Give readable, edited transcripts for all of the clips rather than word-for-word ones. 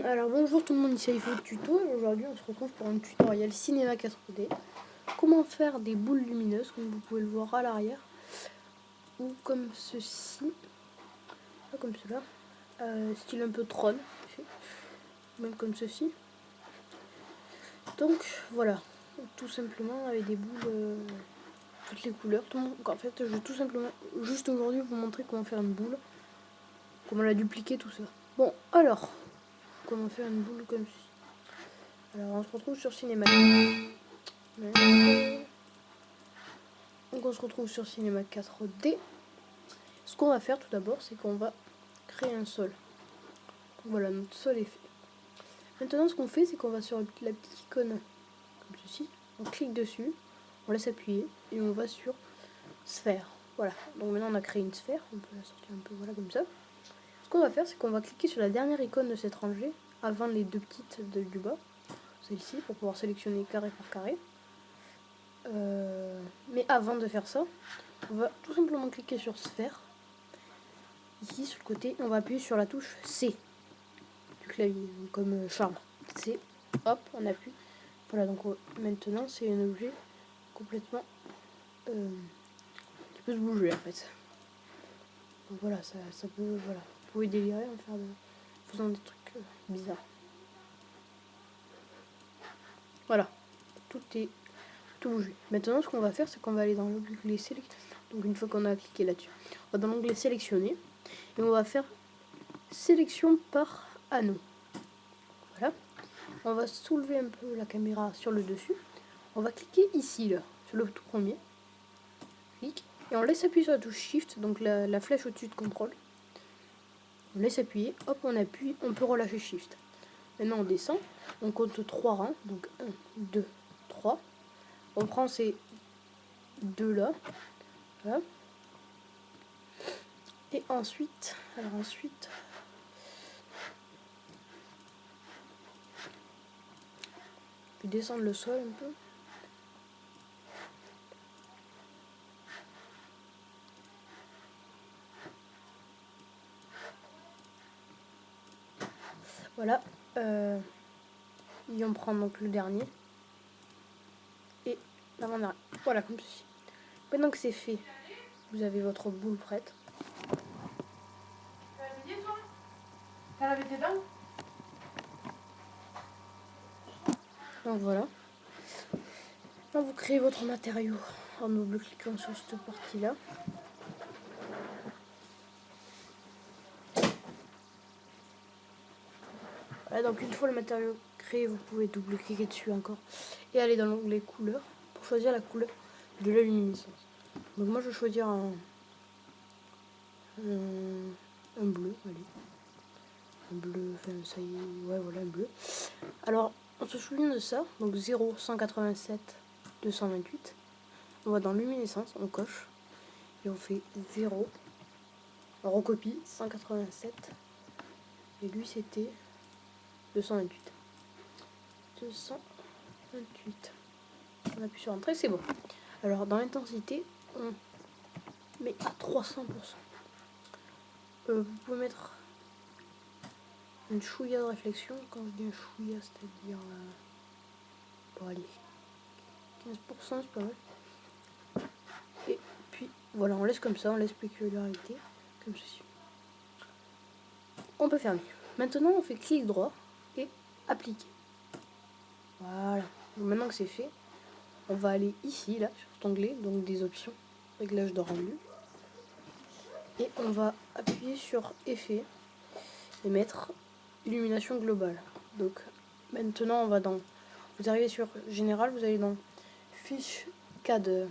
Alors bonjour tout le monde, ici iPhone Tuto et aujourd'hui on se retrouve pour un tutoriel cinéma 4D. Comment faire des boules lumineuses comme vous pouvez le voir à l'arrière ou comme ceci, pas comme cela, style un peu Tron, même comme ceci. Donc voilà, tout simplement avec des boules toutes les couleurs. En fait je vais tout simplement juste aujourd'hui vous montrer comment faire une boule, comment la dupliquer, tout ça. Bon alors, comment faire une boule comme ceci. Alors on se retrouve sur Cinéma. Donc on se retrouve sur Cinéma 4D. Ce qu'on va faire tout d'abord, c'est qu'on va créer un sol. Donc voilà, notre sol est fait. Maintenant ce qu'on fait, c'est qu'on va sur la petite icône comme ceci, on clique dessus, on laisse appuyer et on va sur sphère. Voilà, donc maintenant on a créé une sphère, on peut la sortir un peu, voilà, comme ça. Ce qu'on va faire, c'est qu'on va cliquer sur la dernière icône de cette rangée, avant les deux petites du bas, celle-ci, pour pouvoir sélectionner carré par carré. Mais avant de faire ça, on va tout simplement cliquer sur sphère, ici sur le côté, et on va appuyer sur la touche C du clavier, comme Charles. C, hop, on appuie. Voilà, donc maintenant c'est un objet complètement qui peut se bouger en fait. Donc voilà, ça peut, voilà, vous pouvez délirer en faisant des trucs bizarres. Voilà, tout est tout bougé. Maintenant, ce qu'on va faire, c'est qu'on va aller dans l'onglet sélectionner. Donc une fois qu'on a cliqué là-dessus, on va dans l'onglet sélectionner et on va faire sélection par anneau. Voilà. On va soulever un peu la caméra sur le dessus. On va cliquer ici, là, sur le tout premier. Clic. Et on laisse appuyer sur la touche Shift, donc la flèche au-dessus de contrôle. On laisse appuyer, hop, on appuie, on peut relâcher Shift. Maintenant on descend, on compte 3 rangs, donc 1, 2, 3. On prend ces deux là, voilà. Et ensuite, puis descendre le sol un peu. Voilà, et on prend donc le dernier et l'avant-dernier. Voilà, comme ceci. Maintenant que c'est fait, vous avez votre boule prête. T'as lavé tes dents? Donc voilà. Là, vous créez votre matériau en double-cliquant sur cette partie-là. Voilà, donc une fois le matériau créé, vous pouvez double-cliquer dessus encore et aller dans l'onglet couleur pour choisir la couleur de la luminescence. Donc moi je vais choisir un bleu, allez. Un bleu, enfin ça y est, ouais voilà, un bleu. Alors on se souvient de ça, donc 0, 187, 228. On va dans luminescence, on coche et on fait 0. On recopie 187 et lui c'était 228. 228. On appuie sur entrée, c'est bon. Alors dans l'intensité, on met à 300%. Vous pouvez mettre une chouïa de réflexion. Quand je dis une chouïa, c'est-à-dire bon allez, 15%, c'est pas mal. Et puis voilà, on laisse comme ça, on laisse spécularité, comme ceci. On peut fermer. Maintenant on fait clic droit et appliquer. Voilà. Donc, maintenant que c'est fait, on va aller ici, là, sur cet onglet, donc des options, réglage de rendu. Et on va appuyer sur effet et mettre illumination globale. Donc maintenant on va dans, vous arrivez sur général, vous allez dans fiche cache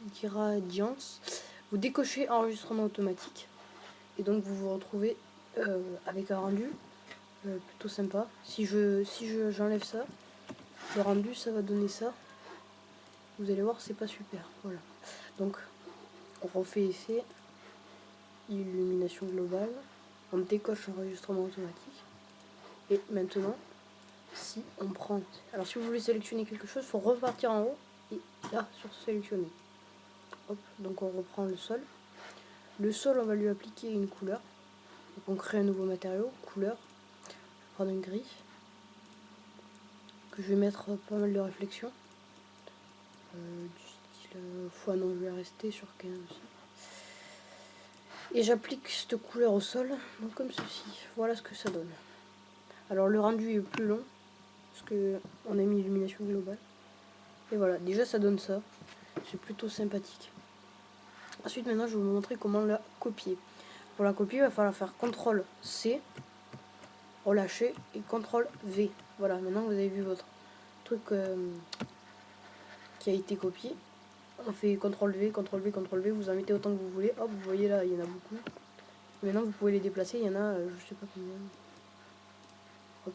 d'irradiance, vous décochez enregistrement automatique et donc vous vous retrouvez avec un rendu plutôt sympa. Si j'enlève ça, le rendu ça va donner ça. Vous allez voir, c'est pas super. Voilà. Donc on refait effet, illumination globale, on décoche enregistrement automatique. Et maintenant, si on prend, alors si vous voulez sélectionner quelque chose, il faut repartir en haut et là sur sélectionner. Hop, donc on reprend le sol. Le sol, on va lui appliquer une couleur. Donc on crée un nouveau matériau, couleur. Je vais prendre un gris. Que je vais mettre pas mal de réflexion. Du style... non, je vais rester sur 15 aussi. Et j'applique cette couleur au sol, donc comme ceci. Voilà ce que ça donne. Alors le rendu est plus long, parce que on a mis l'illumination globale. Et voilà, déjà ça donne ça. C'est plutôt sympathique. Ensuite, maintenant, je vais vous montrer comment la copier. Pour la copier, il va falloir faire CTRL-C, relâcher, et CTRL-V. Voilà, maintenant vous avez vu votre truc qui a été copié. On fait CTRL-V, CTRL-V, CTRL-V, vous en mettez autant que vous voulez. Hop, vous voyez là, il y en a beaucoup. Maintenant, vous pouvez les déplacer, il y en a, je sais pas combien. Hop.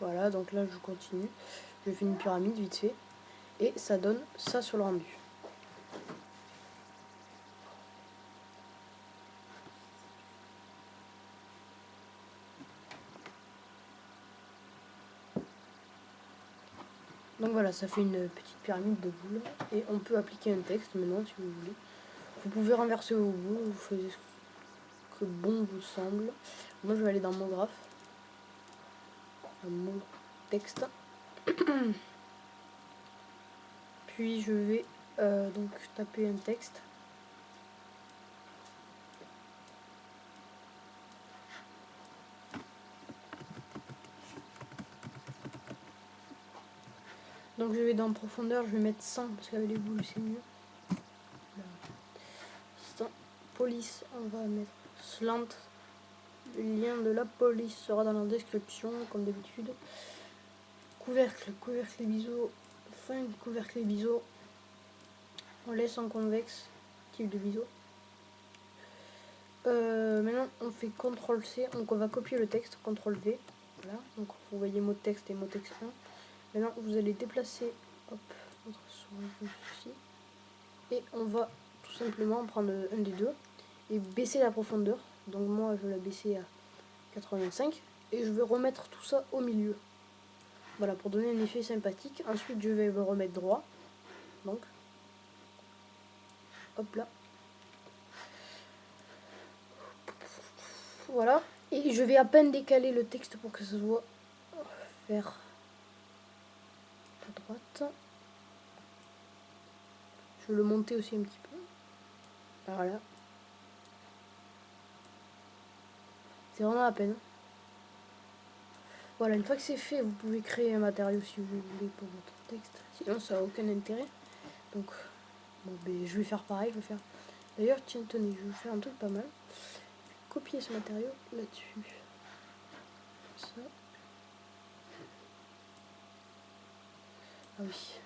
Voilà, donc là je continue. Je fais une pyramide vite fait. Et ça donne ça sur le rendu. Donc voilà, ça fait une petite pyramide de boules. Et on peut appliquer un texte maintenant si vous voulez. Vous pouvez renverser vos boules, vous faites ce que bon vous semble. Moi je vais aller dans mon graphe. Mon texte. Puis je vais donc taper un texte. Donc je vais dans profondeur, je vais mettre 100 parce qu'avec les boules c'est mieux. 100. Police, on va mettre slant. Le lien de la police sera dans la description comme d'habitude. Couvercle, couvercle et biseau. Fin du couvercle et biseau. On laisse en convexe, type de biseau. Maintenant on fait CTRL-C, donc on va copier le texte, CTRL-V. Voilà, donc vous voyez mot texte et mot texte 1. Maintenant vous allez déplacer votre souris comme ceci. Et on va tout simplement prendre un des deux et baisser la profondeur. Donc moi je vais la baisser à 85 et je vais remettre tout ça au milieu. Voilà, pour donner un effet sympathique. Ensuite je vais me remettre droit. Donc hop là. Voilà. Et je vais à peine décaler le texte pour que ça soit vers la droite. Je vais le monter aussi un petit peu. Voilà. C'est vraiment à peine. Voilà, une fois que c'est fait, vous pouvez créer un matériau si vous voulez pour votre texte. Sinon, ça n'a aucun intérêt. Donc, bon, ben, je vais faire pareil. Je vais faire. D'ailleurs, tiens, tenez, je vais faire un truc pas mal. Je vais copier ce matériau là-dessus. Ça. Ah oui.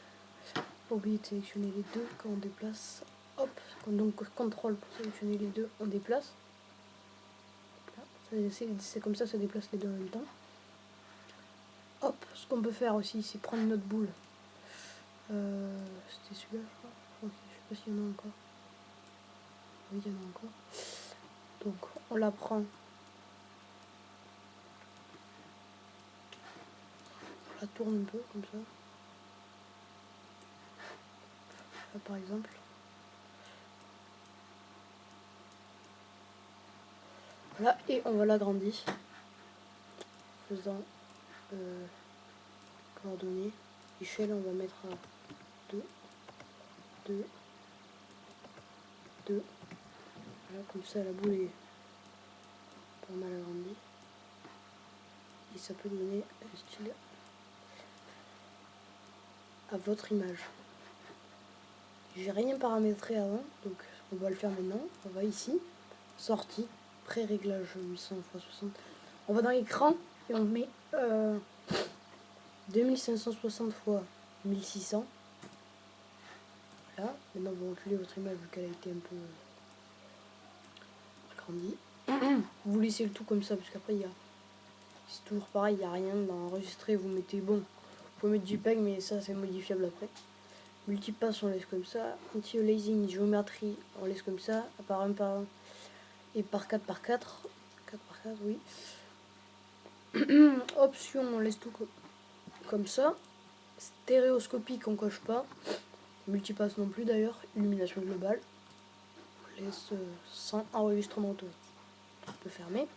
Pas oublier de sélectionner les deux quand on déplace. Hop. Donc, contrôle pour sélectionner les deux, on déplace. C'est comme ça déplace les deux en même temps. Hop, ce qu'on peut faire aussi, c'est prendre notre boule. C'était celui-là, je crois. Je sais pas s'il y en a encore. Oui, il y en a encore. Donc, on la prend. On la tourne un peu, comme ça. Là, par exemple. Voilà, et on va l'agrandir. Faisant coordonnées. Échelle, on va mettre à 2, 2, 2. Voilà, comme ça la boule est pas mal agrandie. Et ça peut donner un style à votre image. J'ai rien paramétré avant, donc on va le faire maintenant. On va ici, sortie, pré-réglage 800 x 60. On va dans l'écran et on met 2560 x 1600. Maintenant, vous reculez votre image vu qu'elle a été un peu agrandie. Vous laissez le tout comme ça, parce qu'après, c'est toujours pareil, il n'y a rien d'enregistré. Vous mettez, bon, vous pouvez mettre JPEG, mais ça, c'est modifiable après. Multipass, on laisse comme ça. Anti-aliasing, géométrie, on laisse comme ça. Par 1 par 1 et par 4 par 4. 4 par 4, oui. Option, on laisse tout comme ça. Stéréoscopique, on coche pas. Multipass non plus d'ailleurs. Illumination globale. On laisse sans enregistrement auto. On peut fermer.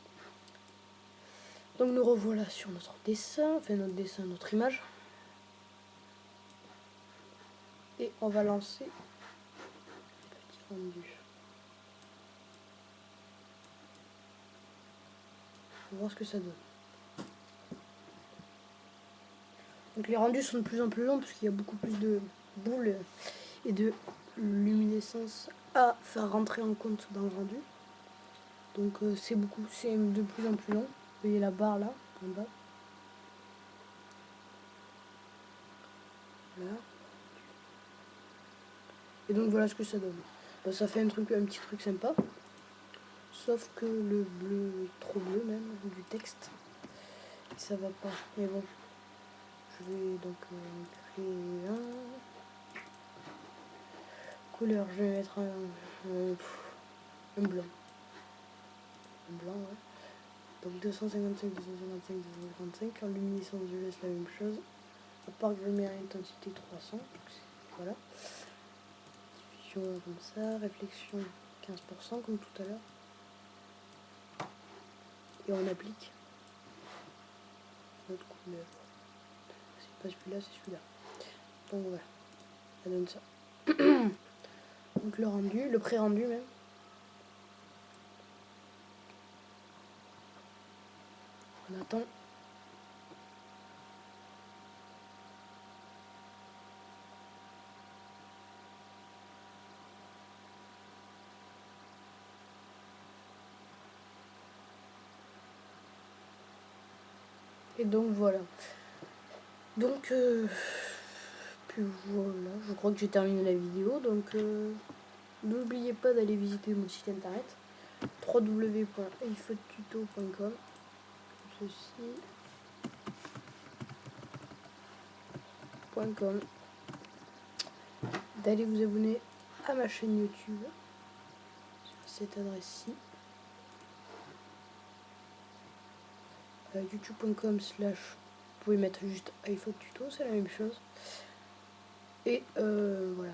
Donc nous revoilà sur notre dessin. Enfin notre dessin, notre image. Et on va lancer petit rendu. On va voir ce que ça donne. Donc les rendus sont de plus en plus longs parce qu'il y a beaucoup plus de boules et de luminescence à faire rentrer en compte dans le rendu. Donc c'est de plus en plus long. Vous voyez la barre là, en bas. Voilà. Et donc voilà ce que ça donne. Ben, ça fait un petit truc sympa. Sauf que le bleu est trop bleu même, du texte. Et ça va pas. Mais bon. Je vais donc créer un. Couleur, je vais mettre un blanc. Un blanc, ouais. Donc 255, 255, 255. En luminescence, je laisse la même chose. À part que je mets à intensité 300. Donc voilà. Diffusion comme ça. Réflexion 15% comme tout à l'heure. Et on applique notre couleur. C'est pas celui-là, c'est celui-là. Donc voilà. Ça donne ça. Donc le rendu, le pré-rendu même. On attend. Et donc voilà. Donc puis voilà, je crois que j'ai terminé la vidéo. Donc n'oubliez pas d'aller visiter mon site internet www.iPhototuto.com. Ceci.com. D'aller vous abonner à ma chaîne YouTube sur cette adresse-ci. youtube.com/, vous pouvez mettre juste iPhototuto, c'est la même chose. Et voilà.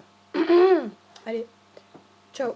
Allez, ciao.